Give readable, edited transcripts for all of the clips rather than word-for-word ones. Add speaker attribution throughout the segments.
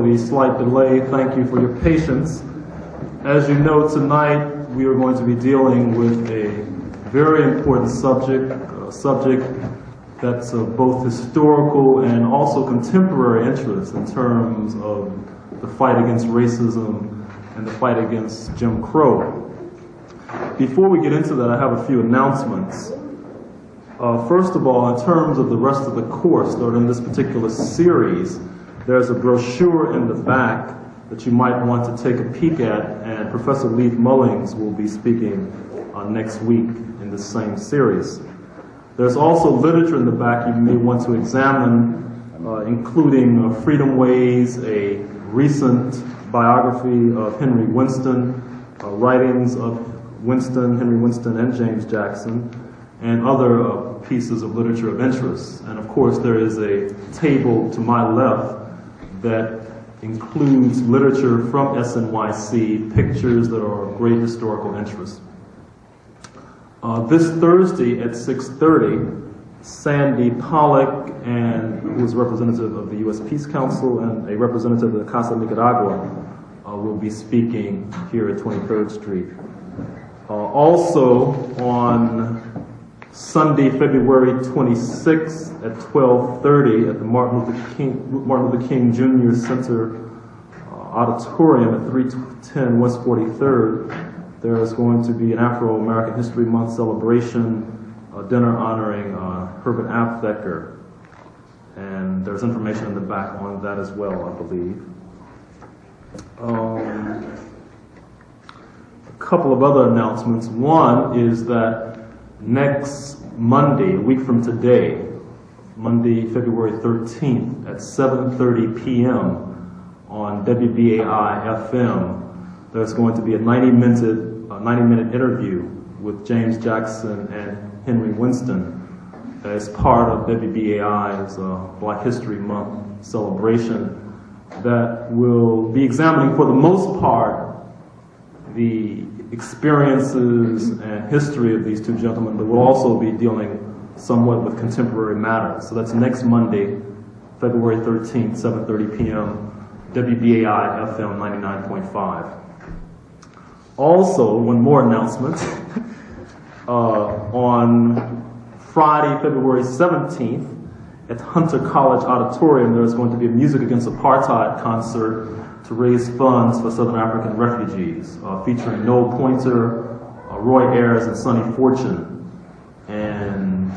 Speaker 1: the slight delay. Thank you for your patience. As you know, tonight we are going to be dealing with a very important subject, a subject that's of both historical and also contemporary interest in terms of the fight against racism and the fight against Jim Crow. Before we get into that, I have a few announcements. First of all, in terms of the rest of the course, or in this particular series, there's a brochure in the back that you might want to take a peek at, and Professor Leith Mullings will be speaking next week in the same series. There's also literature in the back you may want to examine, including Freedom Ways, a recent biography of Henry Winston, writings of Winston, Henry Winston, and James Jackson, and other pieces of literature of interest. And of course, there is a table to my left that includes literature from SNYC, pictures that are of great historical interest. This Thursday at 6:30, Sandy Pollock, who is a representative of the U.S. Peace Council and a representative of the Casa Nicaragua, will be speaking here at 23rd Street. Also on Sunday, February 26th at 12:30 at the Martin Luther King Jr. Center Auditorium at 310 West 43rd, there is going to be an Afro-American History Month celebration, a dinner honoring Herbert Aptheker. And there's information in the back on that as well, I believe. A couple of other announcements. One is that next Monday, a week from today, Monday, February 13th at 7:30 p.m. on WBAI FM, there's going to be a 90-minute interview with James Jackson and Henry Winston as part of WBAI's Black History Month celebration that will be examining, for the most part, the experiences and history of these two gentlemen, but we'll also be dealing somewhat with contemporary matters. So that's next Monday, February 13th, 7:30 p.m., WBAI FM 99.5. Also, one more announcement. On Friday, February 17th, at Hunter College Auditorium, there's going to be a Music Against Apartheid concert to raise funds for Southern African refugees, featuring Noel Pointer, Roy Ayers, and Sonny Fortune. And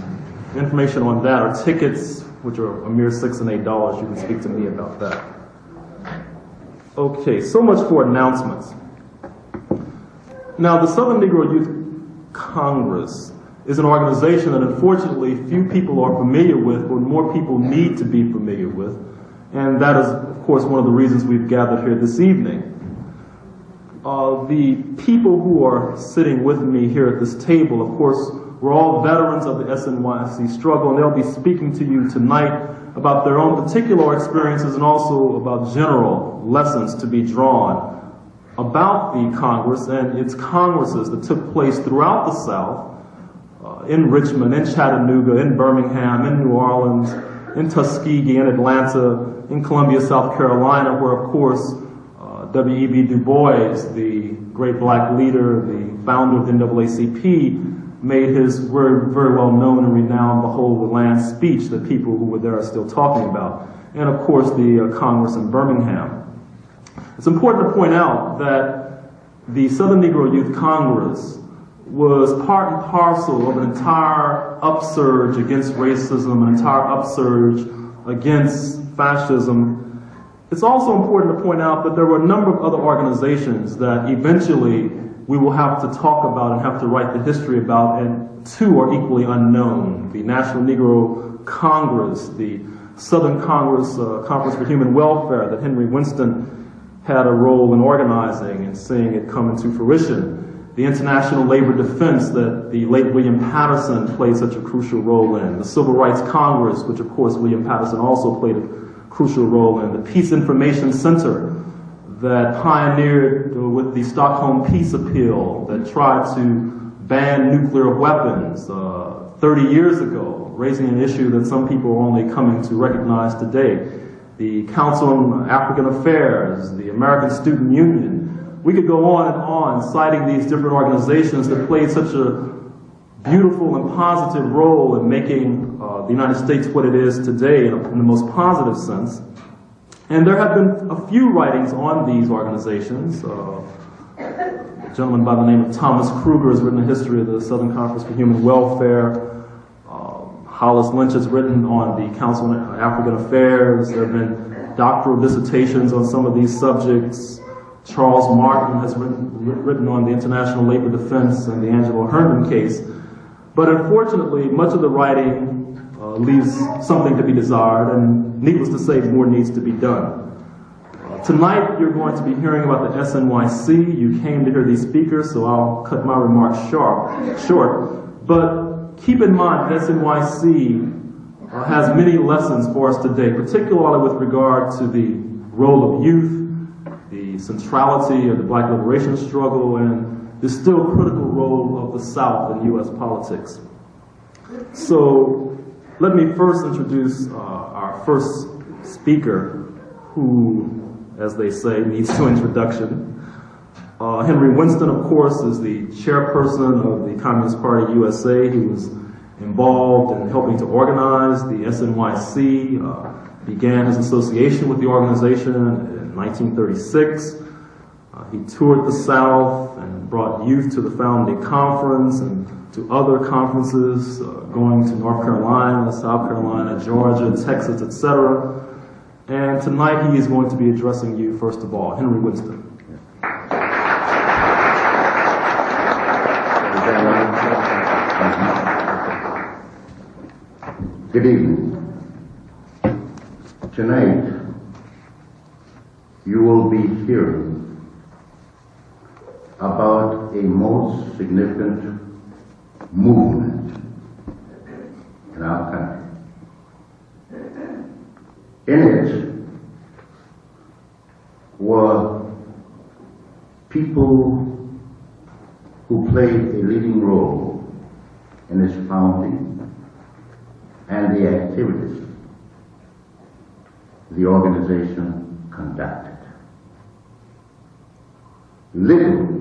Speaker 1: information on that are tickets, which are a mere $6 and $8. You can speak to me about that. Okay, so much for announcements. Now, the Southern Negro Youth Congress is an organization that unfortunately few people are familiar with, but more people need to be familiar with. And that is, of course, one of the reasons we've gathered here this evening. The people who are sitting with me here at this table, of course, we're all veterans of the SNYC struggle, and they'll be speaking to you tonight about their own particular experiences and also about general lessons to be drawn about the Congress and its congresses that took place throughout the South, in Richmond, in Chattanooga, in Birmingham, in New Orleans, in Tuskegee, in Atlanta, in Columbia, South Carolina, where, of course, W.E.B. DuBois, the great black leader, the founder of the NAACP, made his very, very well known and renowned Behold the Land speech that people who were there are still talking about. And, of course, the Congress in Birmingham. It's important to point out that the Southern Negro Youth Congress was part and parcel of an entire upsurge against racism, an entire upsurge against fascism. It's also important to point out that there were a number of other organizations that eventually we will have to talk about and have to write the history about, and two are equally unknown. The National Negro Congress, the Southern Congress, Conference for Human Welfare that Henry Winston had a role in organizing and seeing it come into fruition. The International Labor Defense that the late William Patterson played such a crucial role in. The Civil Rights Congress, which of course William Patterson also played a crucial role in. The Peace Information Center that pioneered with the Stockholm Peace Appeal that tried to ban nuclear weapons 30 years ago, raising an issue that some people are only coming to recognize today. the Council on African Affairs, the American Student Union. We could go on and on citing these different organizations that played such a beautiful and positive role in making the United States what it is today in the most positive sense. And there have been a few writings on these organizations. A gentleman by the name of Thomas Kruger has written a history of the Southern Conference for Human Welfare. Hollis Lynch has written on the Council on African Affairs. There have been doctoral dissertations on some of these subjects. Charles Martin has written on the International Labor Defense and the Angelo Herndon case. But unfortunately, much of the writing leaves something to be desired, and needless to say, more needs to be done. Tonight, you're going to be hearing about the SNYC. You came to hear these speakers, so I'll cut my remarks short. But keep in mind, SNYC has many lessons for us today, particularly with regard to the role of youth, the centrality of the Black liberation struggle, and the still critical role of the South in U.S. politics. So let me first introduce our first speaker, who, as they say, needs no introduction. Henry Winston, of course, is the chairperson of the Communist Party USA. He was involved in helping to organize the SNYC, began his association with the organization in 1936. He toured the South and brought youth to the founding conference and to other conferences, going to North Carolina, South Carolina, Georgia, Texas, etc. And tonight he is going to be addressing you, first of all. Henry Winston.
Speaker 2: Good evening. Tonight, you will be hearing about a most significant movement in our country. In it were people who played a leading role in its founding and the activities the organization conducted. Little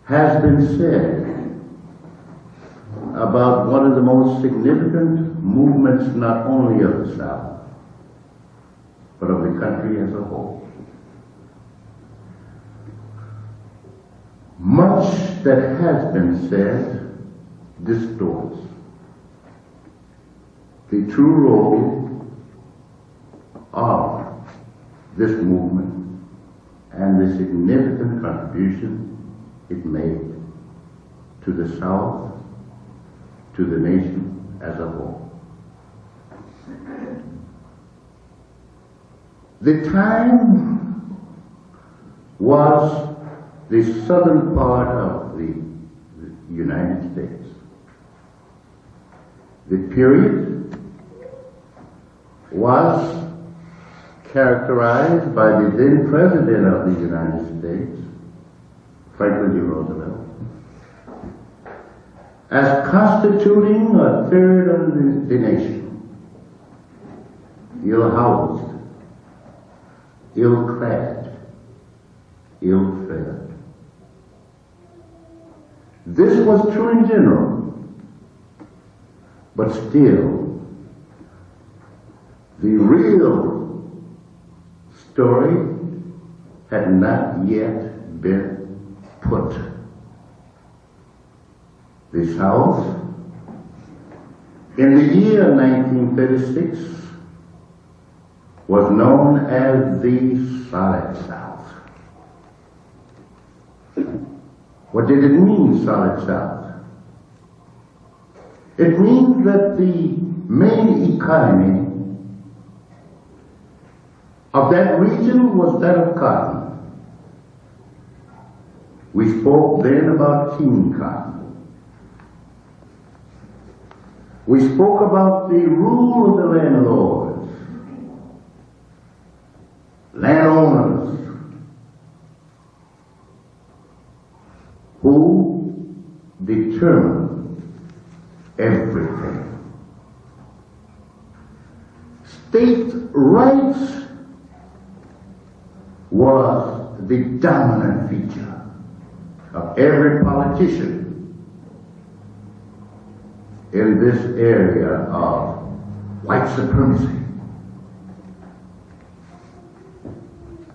Speaker 2: has been said about one of the most significant movements not only of the South, but of the country as a whole. Much that has been said distorts the true role of this movement and the significant contribution it made to the South, to the nation as a whole. The time was the southern part of the United States. The period was characterized by the then President of the United States, Franklin D. Roosevelt, as constituting a third of the nation, ill-housed, ill-clad, ill-fed. This was true in general, but still, the real story had not yet been put. The South, in the year 1936, was known as the Solid South. What did it mean, Solid South? It means that the main economy of that region was that of cotton. We spoke then about king cotton. We spoke about the rule of the landlords, landowners, who determined everything. State was the dominant feature of every politician in this area of white supremacy.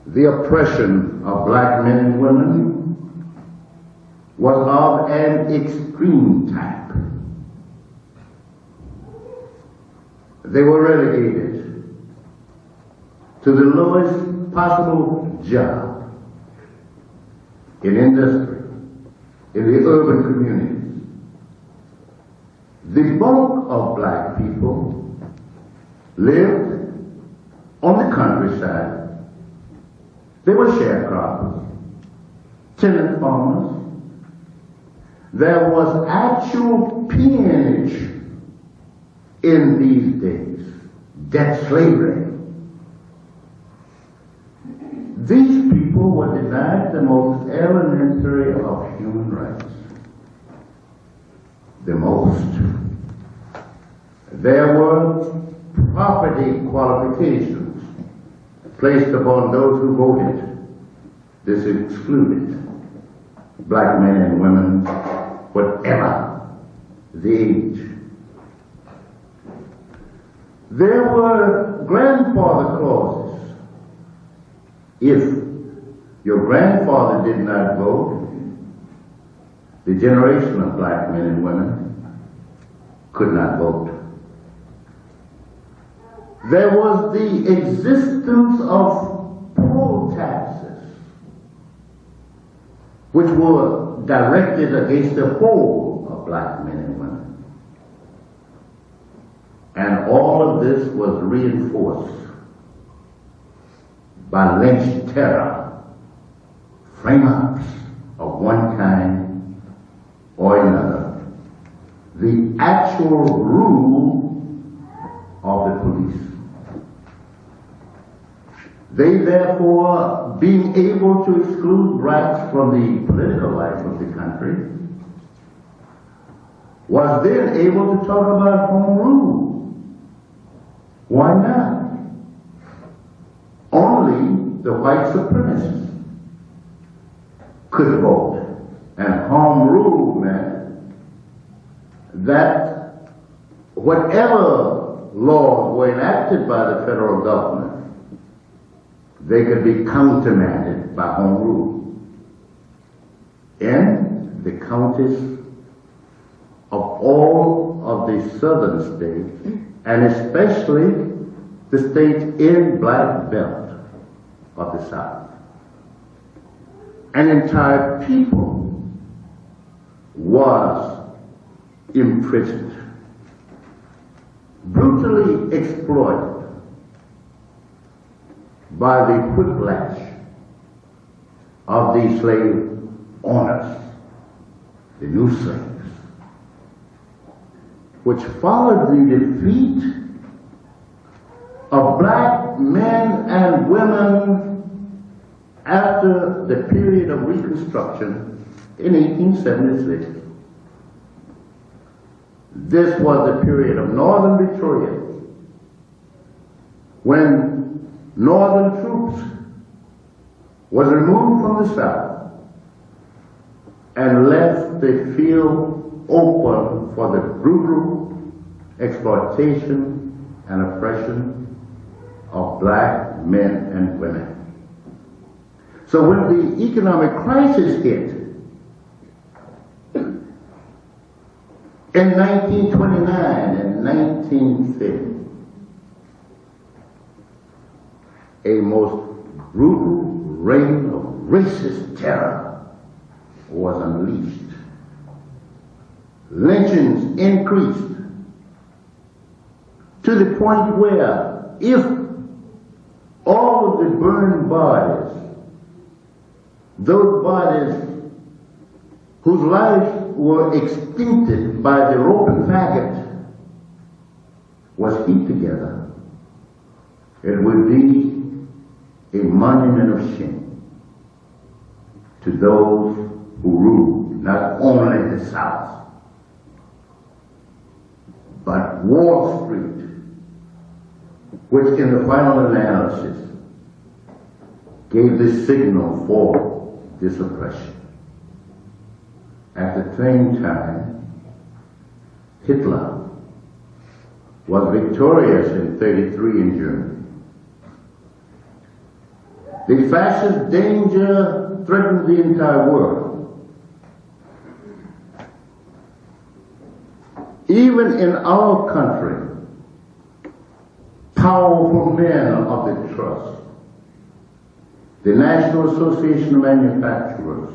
Speaker 2: The oppression of black men and women was of an extreme type. They were relegated to the lowest possible job in industry, in the urban communities. The bulk of black people lived on the countryside. They were sharecroppers, tenant farmers. There was actual peonage in these days, debt slavery. These people were denied the most elementary of human rights. The most. There were property qualifications placed upon those who voted. This excluded black men and women, whatever the age. There were grandfather clauses. If your grandfather did not vote, the generation of black men and women could not vote. There was the existence of poll taxes, which were directed against the whole of black men and women. And all of this was reinforced by lynch terror, frame-ups of one kind or another, the actual rule of the police. They therefore, being able to exclude blacks from the political life of the country, was then able to talk about home rule. Why not? Only the white supremacists could vote. And home rule meant that whatever laws were enacted by the federal government, they could be countermanded by home rule. In the counties of all of the southern states, and especially the states in Black Belt of the South, an entire people was imprisoned, brutally exploited by the whiplash of the slave owners, the new slaves, which followed the defeat of black men and women after the period of Reconstruction in 1876. This was the period of northern Detroit, when northern troops was removed from the South and left the field open for the brutal exploitation and oppression of black men and women. So when the economic crisis hit in 1929 and 1930, a most brutal reign of racist terror was unleashed. Lynchings increased to the point where if all of the burned bodies, those bodies whose lives were extincted by the rope and faggot, was heaped together, it would be a monument of shame to those who ruled not only the South, but Wall Street, which in the final analysis gave the signal for this oppression. At the same time, Hitler was victorious in 1933 in Germany. The fascist danger threatened the entire world. Even in our country, powerful men of the trust, the National Association of Manufacturers,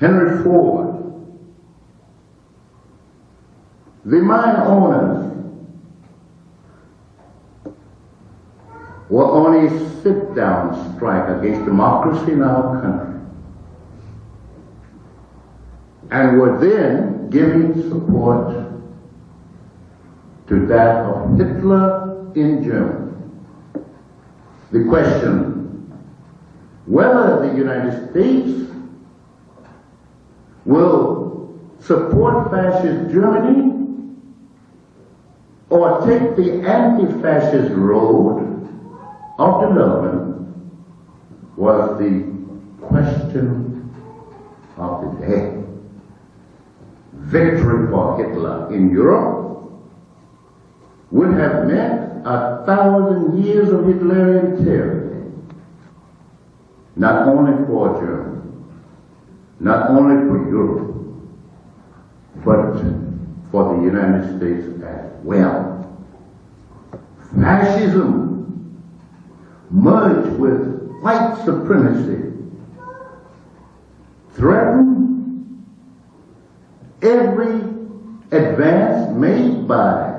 Speaker 2: Henry Ford, the mine owners, were on a sit-down strike against democracy in our country, and were then giving support to that of Hitler in Germany. The question whether the United States will support fascist Germany or take the anti-fascist road of development was the question of the day. Victory for Hitler in Europe would have meant 1,000 years of Hitlerian tyranny, not only for Germany, not only for Europe, but for the United States as well. Fascism merged with white supremacy threatened every advance made by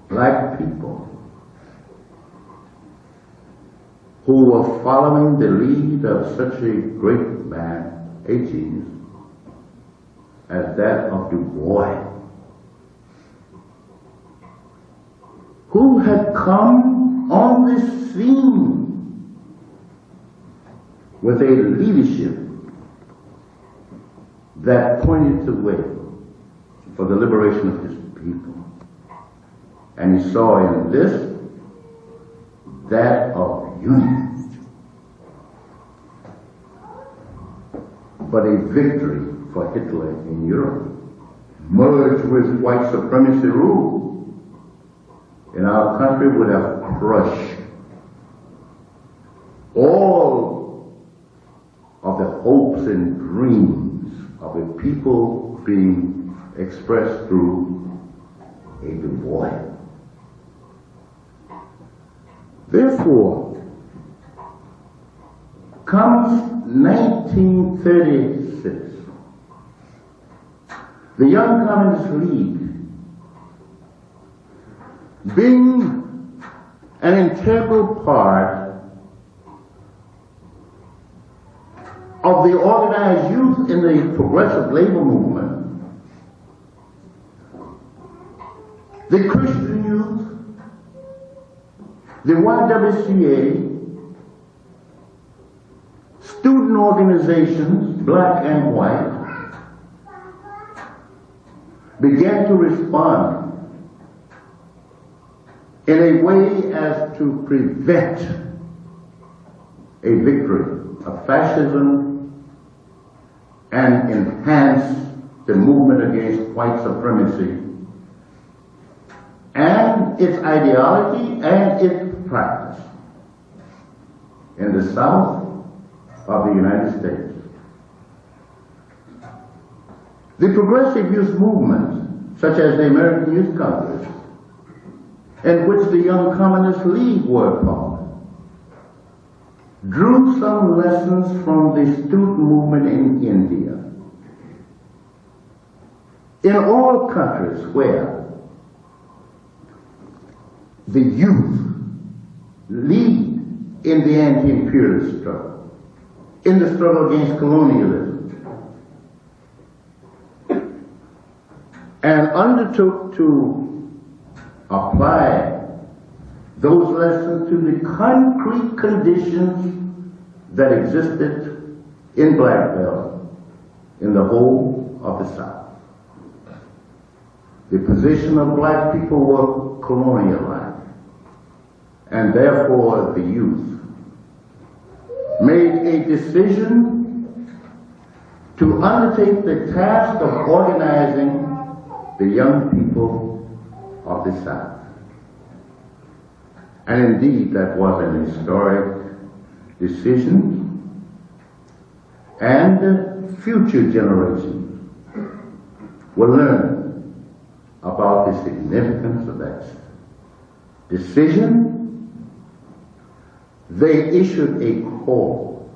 Speaker 2: black people who were following the lead of such a great man, a genius, as that of DuBois, who had come on this scene with a leadership that pointed the way for the liberation of his people. And he saw in this that of unity, but a victory for Hitler in Europe, merged with white supremacy rule in our country, would have crushed all of the hopes and dreams of a people being expressed through a DuBois. Therefore, comes 1936. The Young Communist League, being an integral part of the organized youth in the progressive labor movement, the Christian youth, the YWCA, student organizations, black and white, began to respond in a way as to prevent a victory of fascism and enhance the movement against white supremacy and its ideology and its practice in the South of the United States. The progressive youth movements, such as the American Youth Congress, in which the Young Communist League were part, drew some lessons from the student movement in India. In all countries where the youth lead in the anti-imperialist struggle, in the struggle against colonialism, and undertook to apply those lessons to the concrete conditions that existed in Black Belt, in the whole of the South. The position of black people were colonialized, and therefore the youth made a decision to undertake the task of organizing the young people of the South. And indeed, that was an historic decision, and future generations will learn about the significance of that decision. They issued a call.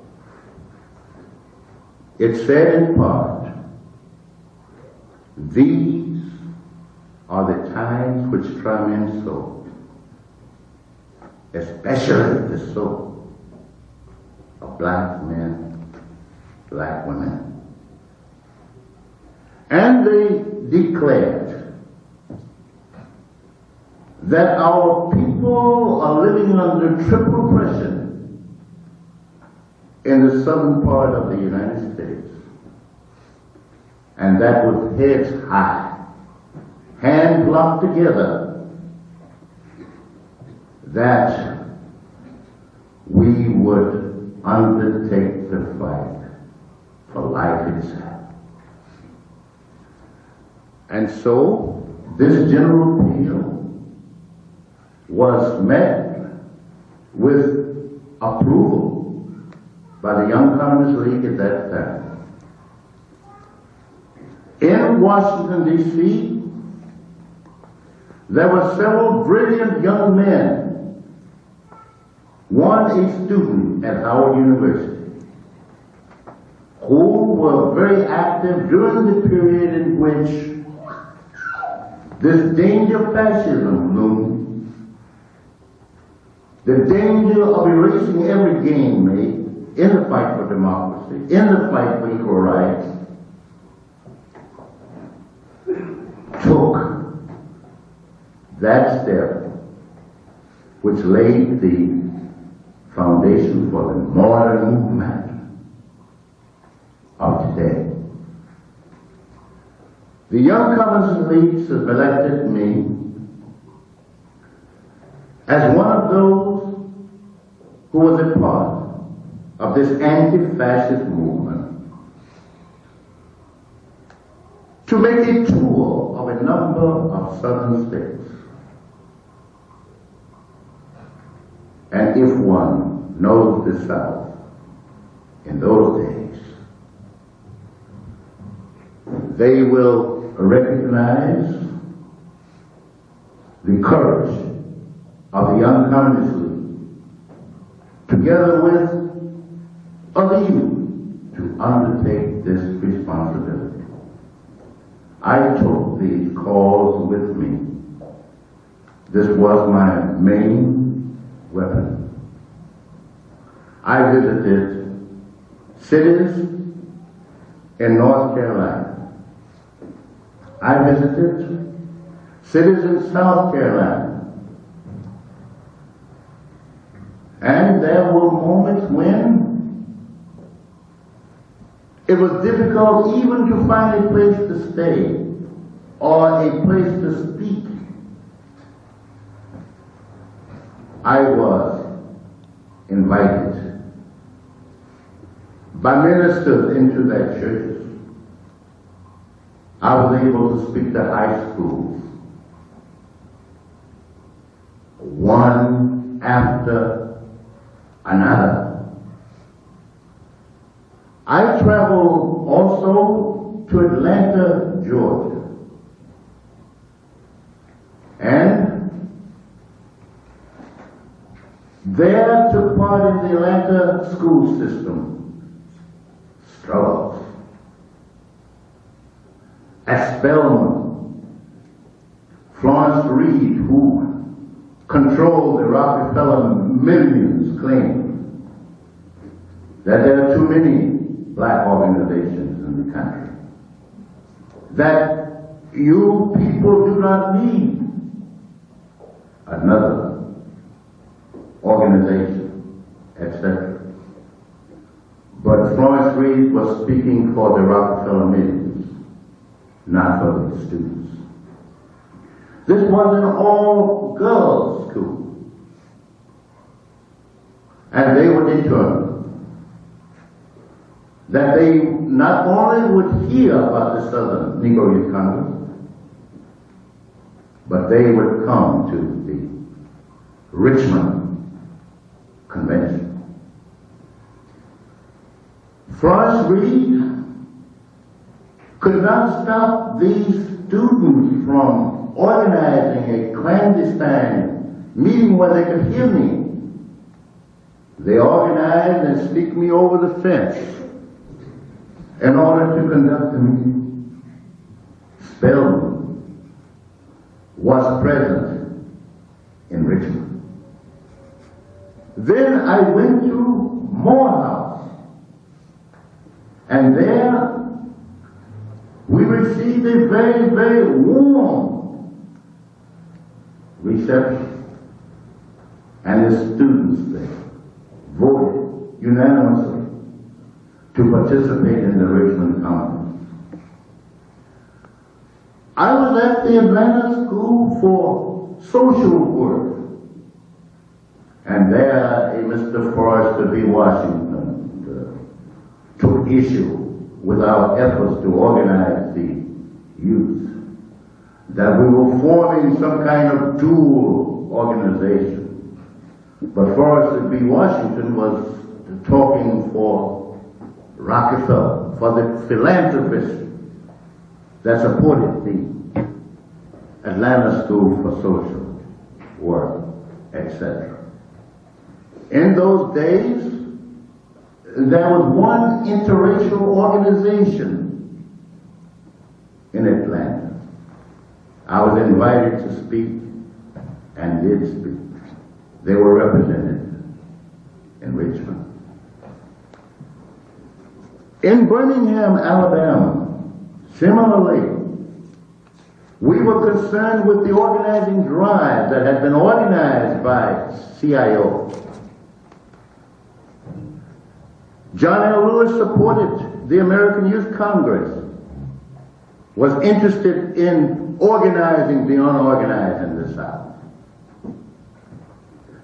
Speaker 2: It said in part, "These are the times which try men's soul, especially the soul of black men, black women." And they declared that our people are living under triple pressure in the southern part of the United States, and that with heads high, hands locked together, that we would undertake the fight for life itself. And so, this general appeal was met with approval by the Young Communist League at that time. In Washington, D.C., there were several brilliant young men, one a student at Howard University, who were very active during the period in which this danger of fascism loomed, the danger of erasing every gain made in the fight for democracy, in the fight for equal rights, took that step which laid the foundation for the modern movement of today. The Young Communist League selected me as one of those who was a part of this anti-fascist movement to make a tour of a number of southern states. And if one knows the South in those days, they will recognize the courage of the Young Communist League, together with other youth, to undertake this responsibility. I took these calls with me. This was my main weapon. I visited cities in North Carolina. I visited cities in South Carolina. And there were moments when it was difficult even to find a place to stay or a place to speak. I was invited by ministers into their churches. I was able to speak to high schools, one after another. I traveled also to Atlanta, Georgia, and there took part in the Atlanta school system struggles. At Spelman, Florence Reed, who controlled the Rockefeller millions, claimed that there are too many black organizations in the country, that you people do not need another organization, etc. But Florence Reed was speaking for the Rockefeller millions, not for the students. This was an all-girls school, and they were determined that they not only would hear about the Southern Negro Youth Congress, but they would come to the Richmond Convention. Forrest Reed could not stop these students from organizing a clandestine meeting where they could hear me. They organized and sneaked me over the fence in order to conduct the meeting. Spelman was present in Richmond. Then I went to Morehouse, and there we received a very, very warm reception, and the students there voted unanimously to participate in the Richmond Congress. I was at the Atlanta School for Social Work, and there a Mr. Forrester B. Washington took issue with our efforts to organize the youth, that we were forming some kind of dual organization. But Forrester B. Washington was talking for Rockefeller, for the philanthropists that supported the Atlanta School for Social Work, etc. In those days, there was one interracial organization in Atlanta. I was invited to speak and did speak. They were represented in Richmond. In Birmingham, Alabama, similarly, we were concerned with the organizing drive that had been organized by CIO. John L. Lewis supported the American Youth Congress, was interested in organizing the unorganized in the South.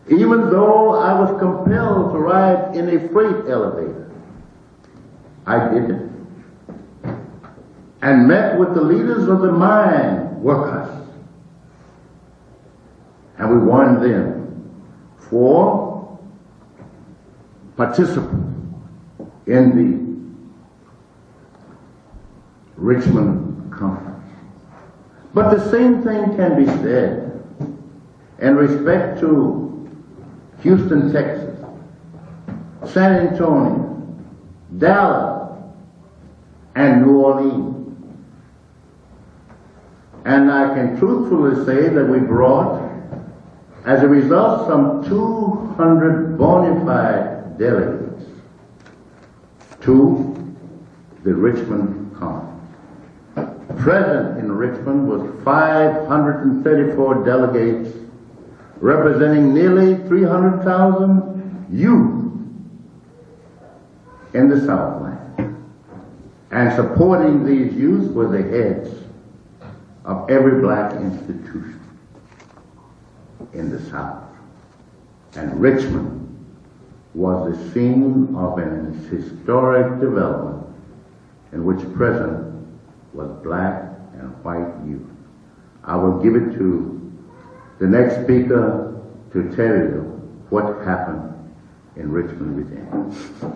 Speaker 2: Even though I was compelled to ride in a freight elevator, I did it, and met with the leaders of the mine workers, and we warned them for participants in the Richmond Conference. But the same thing can be said in respect to Houston, Texas, San Antonio, Dallas, and New Orleans. And I can truthfully say that we brought, as a result, some 200 bona fide delegates to the Richmond Conference. Present in Richmond was 534 delegates representing nearly 300,000 youth in the Southland. And supporting these youth were the heads of every black institution in the South. And Richmond was the scene of an historic development in which present was black and white youth. I will give it to the next speaker to tell you what happened in Richmond, Virginia.